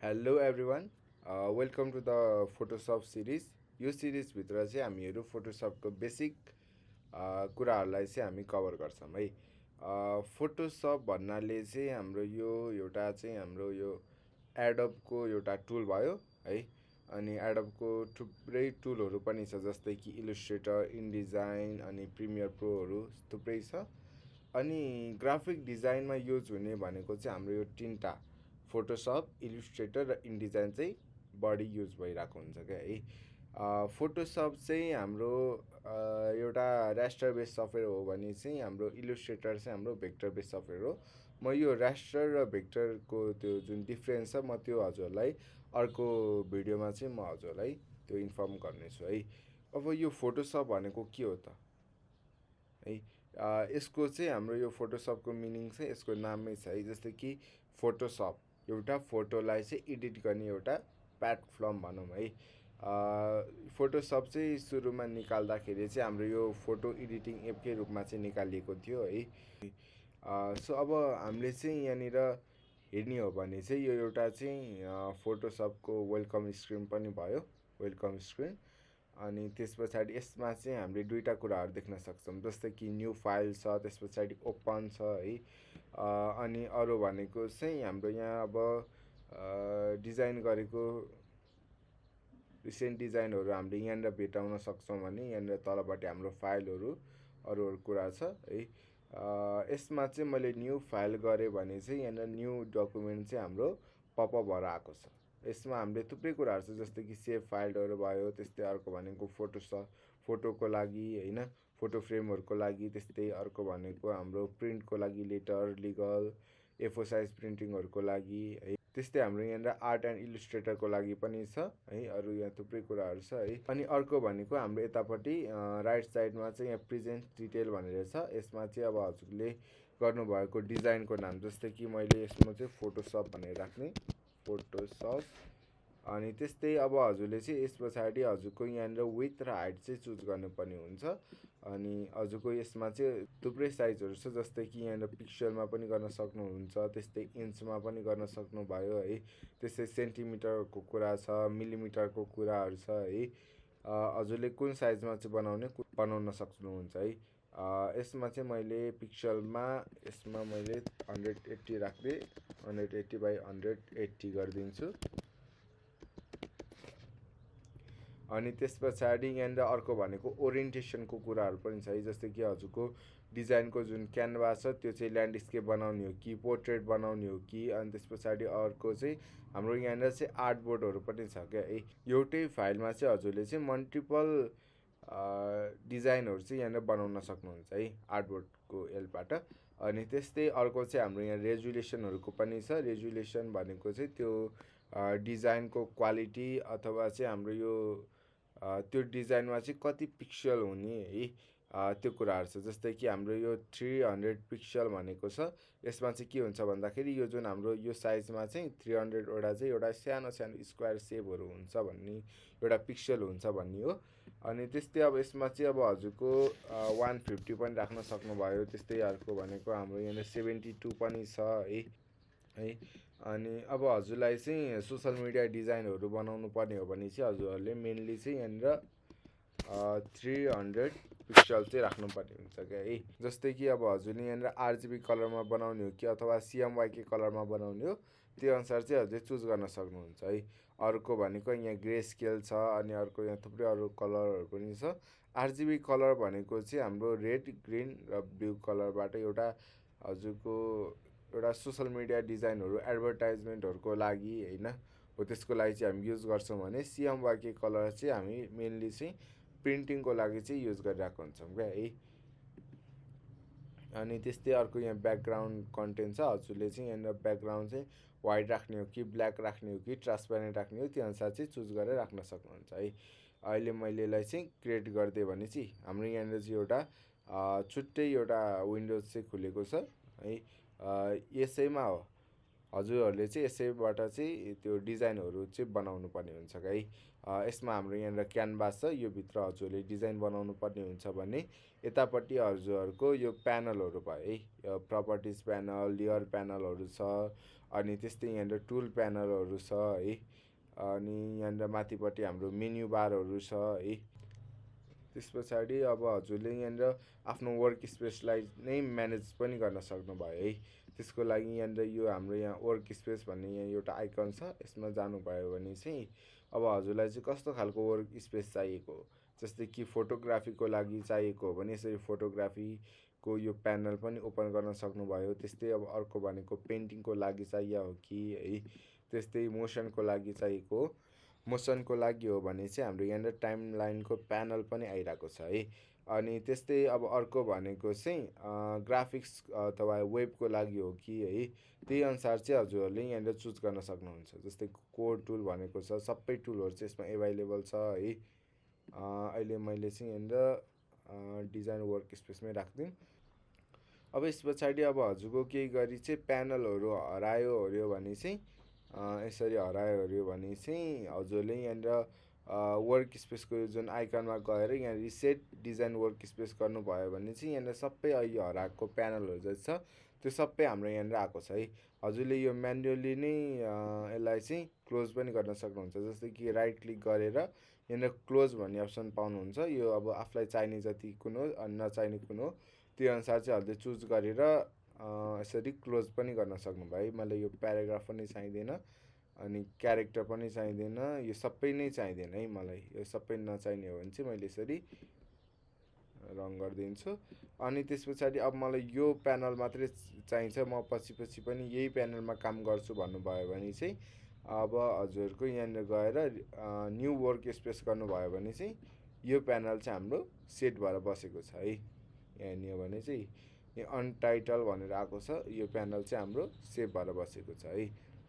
Hello everyone welcome to the Photoshop series. यो सिरिजभित्र चाहिँ हामीहरू फोटोसपको बेसिक कुराहरूलाई चाहिँ हामी कभर गर्छौँ है। फोटोसप भन्नाले चाहिँ हाम्रो यो एउटा चाहिँ हाम्रो यो एडोबको एउटा टुल भयो है। अनि एडोबको थुप्रै टुलहरू पनि छ, जस्तै कि इलस्ट्रेटर, इनडिजाइन अनि प्रिमियर प्रोहरू थुप्रै छ। अनि ग्राफिक डिजाइनमा युज हुने भनेको चाहिँ हाम्रो यो तिनवटा फोटोसप, इलस्ट्रेटर र इनडिजाइन चाहिँ बढी युज भइरहेको हुन्छ क्या है। फोटोसप चाहिँ हाम्रो एउटा रास्टर बेस्ड सफ्टवेयर हो भने चाहिँ हाम्रो इलस्ट्रेटर चाहिँ हाम्रो भेक्टर बेस्ड सफ्टवेयर हो। म यो रास्टर र भेक्टरको त्यो जुन डिफ्रेन्स छ म त्यो हजुरलाई अर्को भिडियोमा चाहिँ म हजुरलाई त्यो इन्फर्म गर्नेछु है। अब यो फोटोसप भनेको के हो त है। यसको चाहिँ हाम्रो यो फोटोसपको मिनिङ चाहिँ यसको नाममै छ है। जस्तै कि फोटोसप एउटा फोटोलाई चाहिँ एडिट गर्ने एउटा प्लेटफर्म भनौँ है। फोटोसप चाहिँ सुरुमा निकाल्दाखेरि चाहिँ हाम्रो यो फोटो एडिटिङ एपकै रूपमा चाहिँ निकालिएको थियो है। सो अब हामीले चाहिँ यहाँनिर हेर्ने हो भने चाहिँ यो एउटा चाहिँ फोटोसपको वेलकम स्क्रिन पनि भयो, वेलकम स्क्रिन। अनि त्यस पछाडि यसमा चाहिँ हामीले दुईवटा कुराहरू देख्न सक्छौँ, जस्तै कि न्यू फाइल छ, त्यस पछाडि ओपन छ है। अनि अरू भनेको चाहिँ हाम्रो यहाँ अब डिजाइन गरेको रिसेन्ट डिजाइनहरू हामीले यहाँनिर भेटाउन सक्छौँ भने यहाँनिर तलपट्टि हाम्रो फाइलहरू अरू कुरा छ है। यसमा चाहिँ मैले न्यू फाइल गरेँ भने चाहिँ यहाँनिर न्यू डकुमेन्ट चाहिँ हाम्रो पपअप भएर आएको छ। यसमा हामीले थुप्रै कुराहरू छ, जस्तै कि सेभ फाइलहरू भयो, त्यस्तै अर्को भनेको फोटोको लागि होइन, फोटो फ्रेमहरूको लागि, त्यस्तै अर्को भनेको हाम्रो प्रिन्टको लागि लेटर, लिगल, एफो साइज प्रिन्टिङहरूको लागि है। त्यस्तै हाम्रो यहाँनिर आर्ट एन्ड इलस्ट्रेटरको लागि पनि छ है। अरू यहाँ थुप्रै कुराहरू छ है। अनि अर्को भनेको हाम्रो यतापट्टि राइट साइडमा चाहिँ यहाँ प्रेजेन्ट डिटेल भनेर छ। यसमा चाहिँ अब हजुरले गर्नुभएको डिजाइनको नाम, जस्तै कि मैले यसमा चाहिँ फोटोसप भनेर राख्ने, फोटोसप। अनि त्यस्तै अब हजुरले चाहिँ यस पछाडि हजुरको यहाँनिर विथ र हाइट चाहिँ चुज गर्नुपर्ने हुन्छ। अनि हजुरको यसमा चाहिँ थुप्रै साइजहरू छ, जस्तै कि यहाँनिर पिक्सलमा पनि गर्न सक्नुहुन्छ, त्यस्तै इन्चमा पनि गर्न सक्नुभयो है। त्यस्तै सेन्टिमिटरको कुरा छ, मिलिमिटरको कुराहरू छ है। हजुरले कुन साइजमा चाहिँ बनाउन सक्नुहुन्छ है। यसमा चाहिँ मैले पिक्सलमा यसमा मैले 180 राख्दै 180 बाई 180 गरिदिन्छु। अनि त्यस पछाडि यहाँनिर अर्को भनेको ओरिएन्टेसनको कुराहरू पनि छ है। जस्तै कि हजुरको डिजाइनको जुन क्यानभास छ त्यो चाहिँ ल्यान्डस्केप बनाउने हो कि पोर्ट्रेट बनाउने हो कि। अनि त्यस पछाडि अर्को चाहिँ हाम्रो यहाँनिर चाहिँ आर्टबोर्डहरू पनि छ क्या है। एउटै फाइलमा चाहिँ हजुरले चाहिँ मल्टिपल डिजाइनहरू चाहिँ यहाँनिर बनाउन सक्नुहुन्छ है आर्टबोर्डको हेल्पबाट। अनि त्यस्तै अर्को चाहिँ हाम्रो यहाँ रेजुलेसनहरूको पनि छ। रेजुलेसन भनेको चाहिँ त्यो डिजाइनको क्वालिटी अथवा चाहिँ हाम्रो यो त्यो डिजाइनमा चाहिँ कति पिक्सल हुने है, त्यो कुराहरू छ। जस्तै कि हाम्रो यो 300 पिक्सल भनेको छ। यसमा चाहिँ के हुन्छ भन्दाखेरि यो जुन हाम्रो यो साइजमा चाहिँ 300वटा चाहिँ एउटा सानो सानो स्क्वायर सेपहरू हुन्छ भन्ने, एउटा पिक्सल हुन्छ भन्ने हो। अनि त्यस्तै अब यसमा चाहिँ अब हजुरको 150 पनि राख्न सक्नुभयो। त्यस्तै अर्को भनेको हाम्रो यहाँनिर 72 पनि छ है। अनि अब हजुरलाई चाहिँ सोसल मिडिया डिजाइनहरू बनाउनु पर्ने हो भने चाहिँ हजुरहरूले मेनली चाहिँ यहाँनिर 300 पिक्सल चाहिँ राख्नुपर्ने हुन्छ क्या है। जस्तै कि अब हजुरले यहाँनिर आरजिबी कलरमा बनाउने हो कि अथवा सिएमवाईके कलरमा बनाउने हो, त्यो अनुसार चाहिँ हजुरले चुज गर्न सक्नुहुन्छ है। अर्को भनेको यहाँ ग्रे स्केल छ। अनि अर्को यहाँ थुप्रै अरू कलरहरू पनि छ। आरजिबी कलर भनेको चाहिँ हाम्रो रेड, ग्रिन र ब्लू कलरबाट एउटा हजुरको एउटा सोसल मिडिया डिजाइनहरू एडभर्टाइजमेन्टहरूको लागि होइन हो, त्यसको लागि चाहिँ हामी युज गर्छौँ भने सिएमवाईके कलर चाहिँ हामी मेनली चाहिँ प्रिन्टिङको लागि चाहिँ युज गरिरहेको हुन्छौँ क्या है। अनि त्यस्तै अर्को यहाँ ब्याकग्राउन्ड कन्टेन्ट छ। हजुरले चाहिँ यहाँनिर ब्याकग्राउन्ड चाहिँ वाइट राख्ने हो कि ब्ल्याक राख्ने हो कि ट्रान्सप्यारेन्ट राख्ने हो, त्यो अनुसार चाहिँ चुज गरेर राख्न सक्नुहुन्छ है। अहिले मैले यसलाई चाहिँ क्रिएट गरिदिएँ भने चाहिँ हाम्रो यहाँनिर चाहिँ एउटा छुट्टै एउटा विन्डोज चाहिँ खुलेको छ है। यसैमा हो हजुरहरूले चाहिँ यसैबाट चाहिँ त्यो डिजाइनहरू चाहिँ बनाउनु पर्ने हुन्छ है। यसमा हाम्रो यहाँनिर क्यानभास छ, यो भित्र हजुरहरूले डिजाइन बनाउनु पर्ने हुन्छ भने यतापट्टि हजुरहरूको यो प्यानलहरू भयो है, यो प्रपर्टिज प्यानल, लेयर प्यानलहरू छ, अनि त्यस्तै यहाँनिर टुल प्यानलहरू छ है, अनि यहाँनिर माथिपट्टि हाम्रो मेन्यु बारहरू छ है। त्यस पछाडि अब हजुरले यहाँनिर आफ्नो वर्क स्पेसलाई नै म्यानेज पनि गर्न सक्नुभयो है। त्यसको लागि यहाँनिर यो हाम्रो यहाँ वर्क स्पेस भन्ने यहाँ एउटा आइकन छ, यसमा जानुभयो भने चाहिँ अब हजुरलाई चाहिँ कस्तो खालको वर्क स्पेस चाहिएको हो, जस्तै कि फोटोग्राफीको लागि चाहिएको हो भने यसरी फोटोग्राफीको यो प्यानल पनि ओपन गर्न सक्नुभयो। त्यस्तै अब अर्को भनेको पेन्टिङको लागि चाहियो हो कि है, त्यस्तै मोसनको लागि चाहिएको हो, मोसनको लागि हो भने चाहिँ हाम्रो यहाँनिर टाइम लाइनको प्यानल पनि आइरहेको छ है। अनि त्यस्तै अब अर्को भनेको चाहिँ ग्राफिक्स अथवा वेबको लागि हो कि है, त्यही अनुसार चाहिँ हजुरहरूले यहाँनिर चुज गर्न सक्नुहुन्छ। जस्तै कोड टुल भनेको छ, सबै टुलहरू चाहिँ यसमा एभाइलेबल छ है। अहिले मैले चाहिँ यहाँनिर डिजाइन वर्क स्पेसमै राखिदिउँ। अब यस पछाडि अब हजुरको केही गरी चाहिँ प्यानलहरू हरायो ओऱ्यो भने चाहिँ यसरी हरायो ओऱ्यो भने चाहिँ हजुरले यहाँनिर वर्क स्पेसको जुन आइकनमा गएर यहाँ रिसेट डिजाइन वर्क स्पेस गर्नुभयो भने चाहिँ यहाँनिर सबै अहिले हराएको प्यानलहरू जति छ त्यो सबै हाम्रो यहाँनिर आएको छ है। हजुरले यो म्यानुअली नै यसलाई चाहिँ क्लोज पनि गर्न सक्नुहुन्छ। जस्तै कि राइट क्लिक गरेर यहाँनिर क्लोज भन्ने अप्सन पाउनुहुन्छ। यो अब आफूलाई चाहिने जति कुन हो अनि नचाहिने कुन हो त्यो अनुसार चाहिँ हजुरले चुज गरेर यसरी क्लोज पनि गर्न सक्नुभयो। मलाई यो प्याराग्राफ पनि चाहिँदैन अनि क्यारेक्टर पनि चाहिँदैन, यो सबै नै चाहिँदैन है मलाई। यो सबै नचाहिने हो भने चाहिँ मैले यसरी रङ गरिदिन्छु। अनि त्यस पछाडि अब मलाई यो प्यानल मात्रै चाहिन्छ, म पछि पनि यही प्यानलमा काम गर्छु भन्नुभयो भने चाहिँ अब हजुरहरूको यहाँनिर गएर न्यू वर्क स्पेस गर्नुभयो भने चाहिँ यो प्यानल चाहिँ हाम्रो सेट भएर बसेको छ है। यहाँनिर भने चाहिँ यो अनटाइटल भनेर आएको छ, यो प्यानल चाहिँ हाम्रो सेभ भएर बसेको छ है।